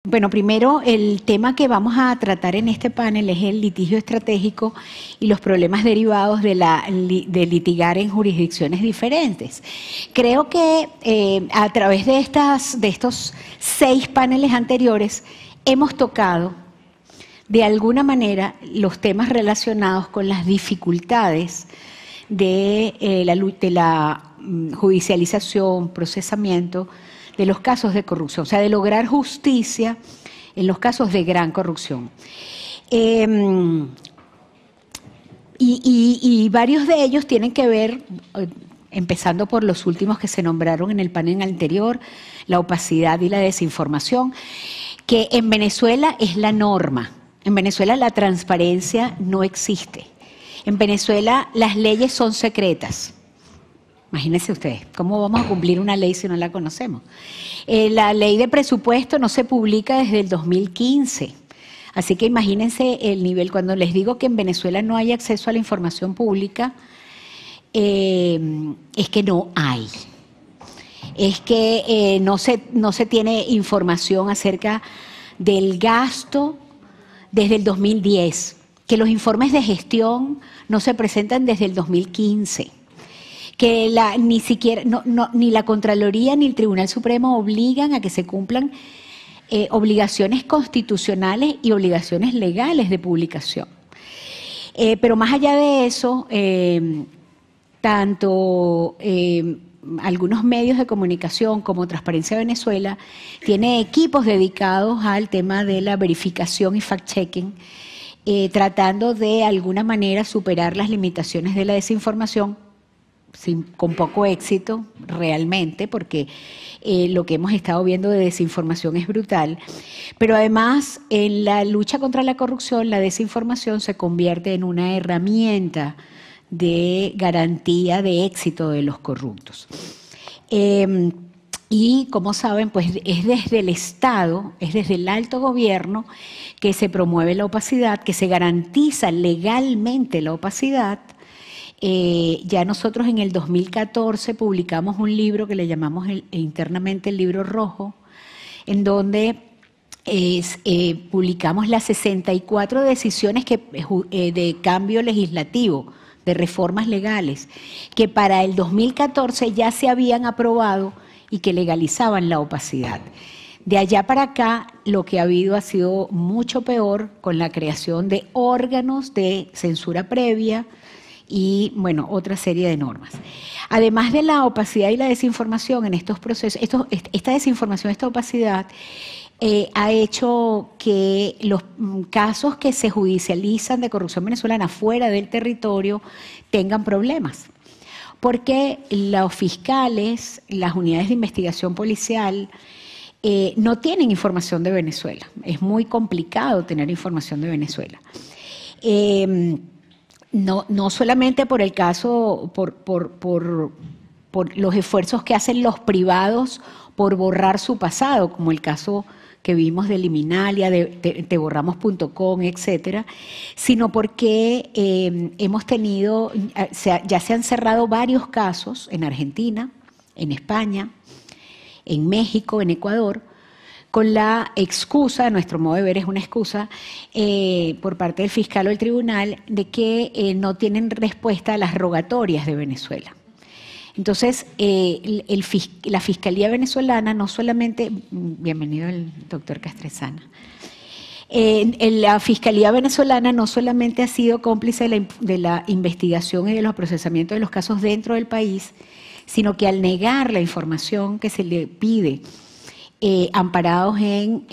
Bueno, primero el tema que vamos a tratar en este panel es el litigio estratégico y los problemas derivados de litigar en jurisdicciones diferentes. Creo que a través de estos 6 paneles anteriores hemos tocado de alguna manera los temas relacionados con las dificultades de la judicialización, procesamiento de los casos de corrupción, o sea, de lograr justicia en los casos de gran corrupción. Y varios de ellos tienen que ver, empezando por los últimos que se nombraron en el panel anterior, la opacidad y la desinformación, que en Venezuela es la norma. En Venezuela la transparencia no existe. En Venezuela las leyes son secretas. Imagínense ustedes, ¿cómo vamos a cumplir una ley si no la conocemos? La ley de presupuesto no se publica desde el 2015. Así que imagínense el nivel. Cuando les digo que en Venezuela no hay acceso a la información pública, es que no hay. Es que no se tiene información acerca del gasto desde el 2010, que los informes de gestión no se presentan desde el 2015. Que ni siquiera, ni la Contraloría ni el Tribunal Supremo obligan a que se cumplan obligaciones constitucionales y obligaciones legales de publicación. Pero más allá de eso, tanto algunos medios de comunicación como Transparencia Venezuela tiene equipos dedicados al tema de la verificación y fact-checking, tratando de alguna manera superar las limitaciones de la desinformación, con poco éxito realmente, porque lo que hemos estado viendo de desinformación es brutal. Pero además, en la lucha contra la corrupción, la desinformación se convierte en una herramienta de garantía de éxito de los corruptos. Y como saben, pues es desde el Estado, es desde el alto gobierno que se promueve la opacidad, que se garantiza legalmente la opacidad. Ya nosotros en el 2014 publicamos un libro que le llamamos internamente el libro rojo, en donde publicamos las 64 decisiones de cambio legislativo, de reformas legales, que para el 2014 ya se habían aprobado y que legalizaban la opacidad. De allá para acá, lo que ha habido ha sido mucho peor, con la creación de órganos de censura previa, y, bueno, otra serie de normas. Además de la opacidad y la desinformación en estos procesos, esta desinformación, esta opacidad, ha hecho que los casos que se judicializan de corrupción venezolana fuera del territorio tengan problemas. Porque los fiscales, las unidades de investigación policial, no tienen información de Venezuela. Es muy complicado tener información de Venezuela. No solamente por el caso, por los esfuerzos que hacen los privados por borrar su pasado, como el caso que vimos de Liminalia, de teborramos.com, etcétera, sino porque hemos tenido, ya se han cerrado varios casos en Argentina, en España, en México, en Ecuador, con la excusa, a nuestro modo de ver es una excusa, por parte del fiscal o el tribunal, de que no tienen respuesta a las rogatorias de Venezuela. Entonces, la Fiscalía venezolana no solamente, bienvenido el doctor Castresana, la Fiscalía venezolana no solamente ha sido cómplice de la investigación y de los procesamientos de los casos dentro del país, sino que al negar la información que se le pide, amparados en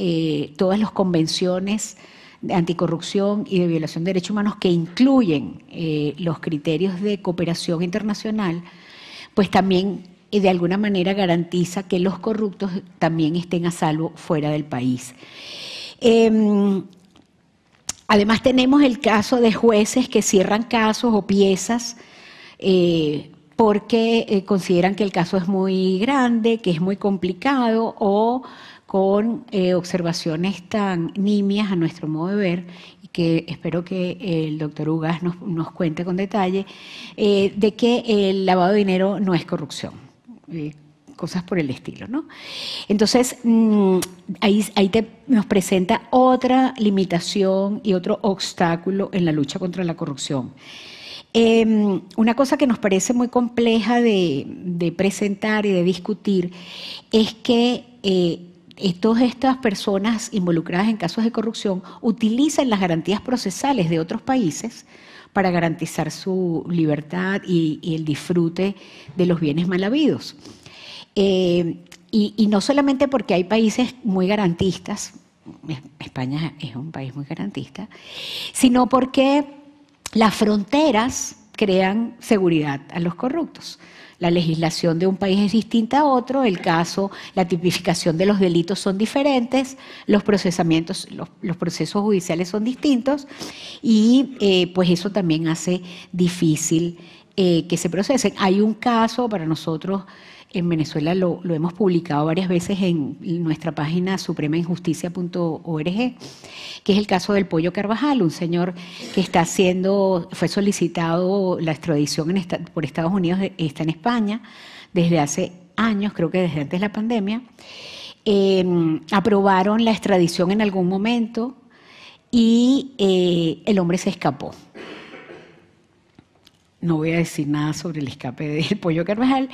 todas las convenciones de anticorrupción y de violación de derechos humanos que incluyen los criterios de cooperación internacional, pues también de alguna manera garantiza que los corruptos también estén a salvo fuera del país. Además tenemos el caso de jueces que cierran casos o piezas porque consideran que el caso es muy grande, que es muy complicado, o con observaciones tan nimias a nuestro modo de ver, y que espero que el doctor Ugas nos cuente con detalle, de que el lavado de dinero no es corrupción. cosas por el estilo, ¿no? Entonces, ahí nos presenta otra limitación y otro obstáculo en la lucha contra la corrupción. Una cosa que nos parece muy compleja de presentar y de discutir es que todas estas personas involucradas en casos de corrupción utilizan las garantías procesales de otros países para garantizar su libertad y el disfrute de los bienes mal habidos. Y no solamente porque hay países muy garantistas, España es un país muy garantista, sino porque las fronteras crean seguridad a los corruptos. La legislación de un país es distinta a otro, el caso, la tipificación de los delitos son diferentes, los procesamientos, los procesos judiciales son distintos y pues eso también hace difícil que se procesen. Hay un caso para nosotros en Venezuela, lo hemos publicado varias veces en nuestra página supremainjusticia.org, que es el caso del Pollo Carvajal, un señor que fue solicitado la extradición por Estados Unidos, está en España desde hace años, creo que desde antes de la pandemia. Aprobaron la extradición en algún momento y el hombre se escapó. No voy a decir nada sobre el escape del Pollo Carvajal.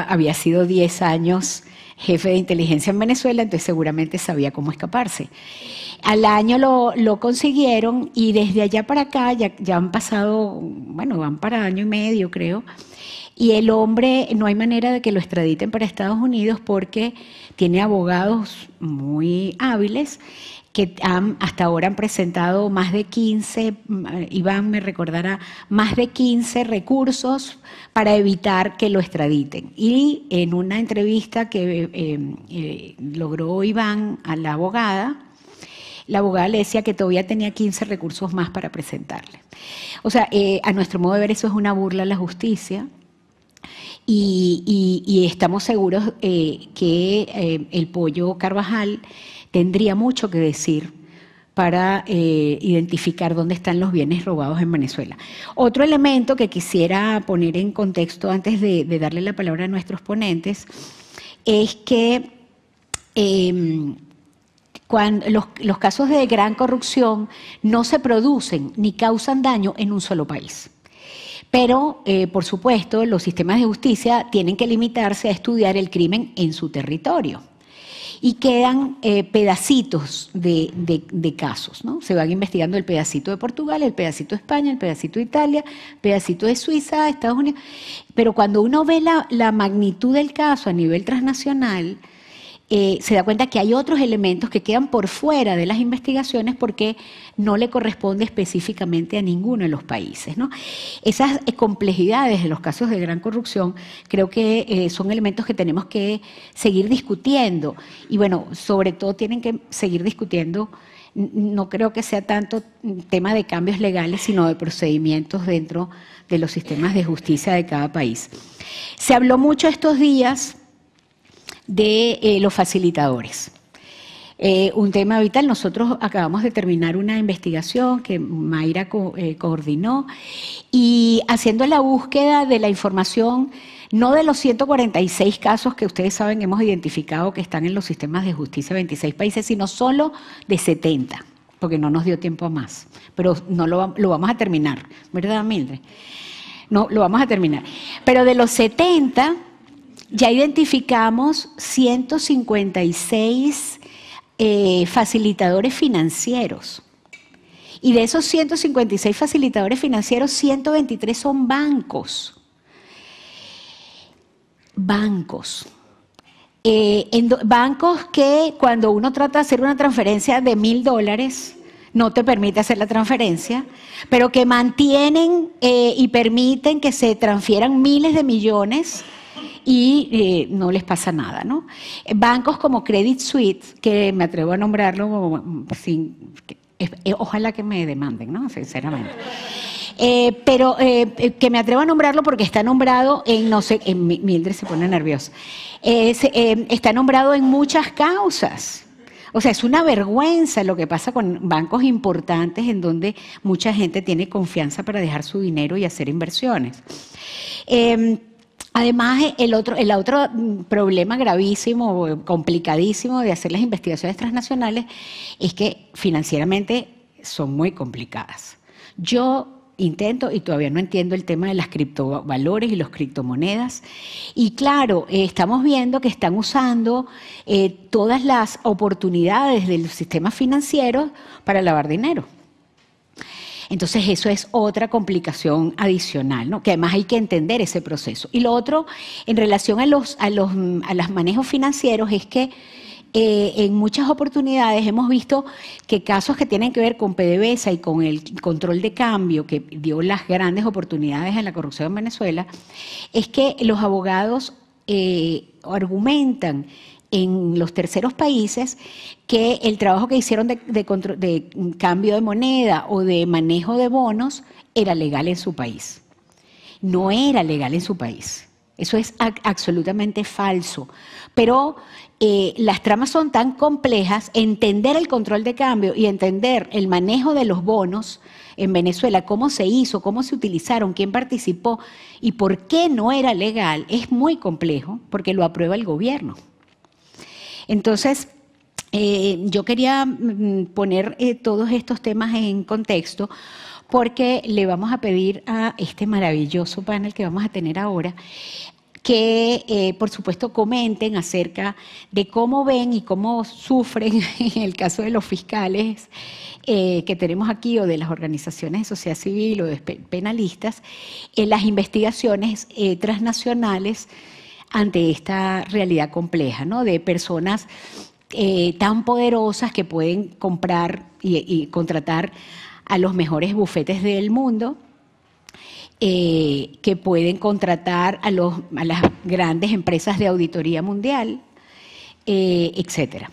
Había sido 10 años jefe de inteligencia en Venezuela, entonces seguramente sabía cómo escaparse. Al año lo consiguieron y desde allá para acá ya han pasado, bueno, van para año y medio creo, y el hombre no hay manera de que lo extraditen para Estados Unidos porque tiene abogados muy hábiles que hasta ahora han presentado más de 15, Iván me recordará, más de 15 recursos para evitar que lo extraditen. Y en una entrevista que logró Iván a la abogada le decía que todavía tenía 15 recursos más para presentarle. O sea, a nuestro modo de ver eso es una burla a la justicia. Y estamos seguros que el Pollo Carvajal tendría mucho que decir para identificar dónde están los bienes robados en Venezuela. Otro elemento que quisiera poner en contexto antes de darle la palabra a nuestros ponentes es que cuando los casos de gran corrupción no se producen ni causan daño en un solo país. Pero, por supuesto, los sistemas de justicia tienen que limitarse a estudiar el crimen en su territorio. Y quedan pedacitos de casos, ¿no? Se van investigando el pedacito de Portugal, el pedacito de España, el pedacito de Italia, el pedacito de Suiza, Estados Unidos. Pero cuando uno ve la magnitud del caso a nivel transnacional, se da cuenta que hay otros elementos que quedan por fuera de las investigaciones porque no le corresponde específicamente a ninguno de los países, ¿no? Esas complejidades de los casos de gran corrupción creo que son elementos que tenemos que seguir discutiendo y bueno, sobre todo tienen que seguir discutiendo. No creo que sea tanto tema de cambios legales, sino de procedimientos dentro de los sistemas de justicia de cada país. Se habló mucho estos días de los facilitadores. Un tema vital, nosotros acabamos de terminar una investigación que Mayra coordinó y haciendo la búsqueda de la información, no de los 146 casos que ustedes saben hemos identificado que están en los sistemas de justicia de 26 países, sino solo de 70, porque no nos dio tiempo a más. Pero no lo vamos a terminar, ¿verdad, Mildred? No, lo vamos a terminar. Pero de los 70... ya identificamos 156 facilitadores financieros. Y de esos 156 facilitadores financieros, 123 son bancos. Bancos. Bancos que cuando uno trata de hacer una transferencia de $1.000, no te permite hacer la transferencia, pero que mantienen y permiten que se transfieran miles de millones y no les pasa nada, ¿no? Bancos como Credit Suisse, que me atrevo a nombrarlo, ojalá que me demanden, ¿no? Sinceramente. Pero que me atrevo a nombrarlo porque está nombrado en, no sé, Mildred se pone nerviosa, está nombrado en muchas causas. O sea, es una vergüenza lo que pasa con bancos importantes en donde mucha gente tiene confianza para dejar su dinero y hacer inversiones. Además, el otro problema gravísimo, complicadísimo de hacer las investigaciones transnacionales es que financieramente son muy complicadas. Yo intento y todavía no entiendo el tema de las criptovalores y las criptomonedas. Y claro, estamos viendo que están usando todas las oportunidades del sistema financiero para lavar dinero. Entonces eso es otra complicación adicional, ¿no? Que además hay que entender ese proceso. Y lo otro, en relación a los manejos financieros, es que en muchas oportunidades hemos visto que casos que tienen que ver con PDVSA y con el control de cambio, que dio las grandes oportunidades en la corrupción en Venezuela, es que los abogados argumentan en los terceros países que el trabajo que hicieron de cambio de moneda o de manejo de bonos era legal en su país. No era legal en su país. Eso es absolutamente falso. Pero las tramas son tan complejas, entender el control de cambio y entender el manejo de los bonos en Venezuela, cómo se hizo, cómo se utilizaron, quién participó y por qué no era legal, es muy complejo porque lo aprueba el gobierno. Entonces, yo quería poner todos estos temas en contexto porque le vamos a pedir a este maravilloso panel que vamos a tener ahora que, por supuesto, comenten acerca de cómo ven y cómo sufren, en el caso de los fiscales que tenemos aquí, o de las organizaciones de sociedad civil o de penalistas, las investigaciones transnacionales ante esta realidad compleja, ¿no? De personas tan poderosas que pueden comprar y contratar a los mejores bufetes del mundo, que pueden contratar a las grandes empresas de auditoría mundial, etcétera.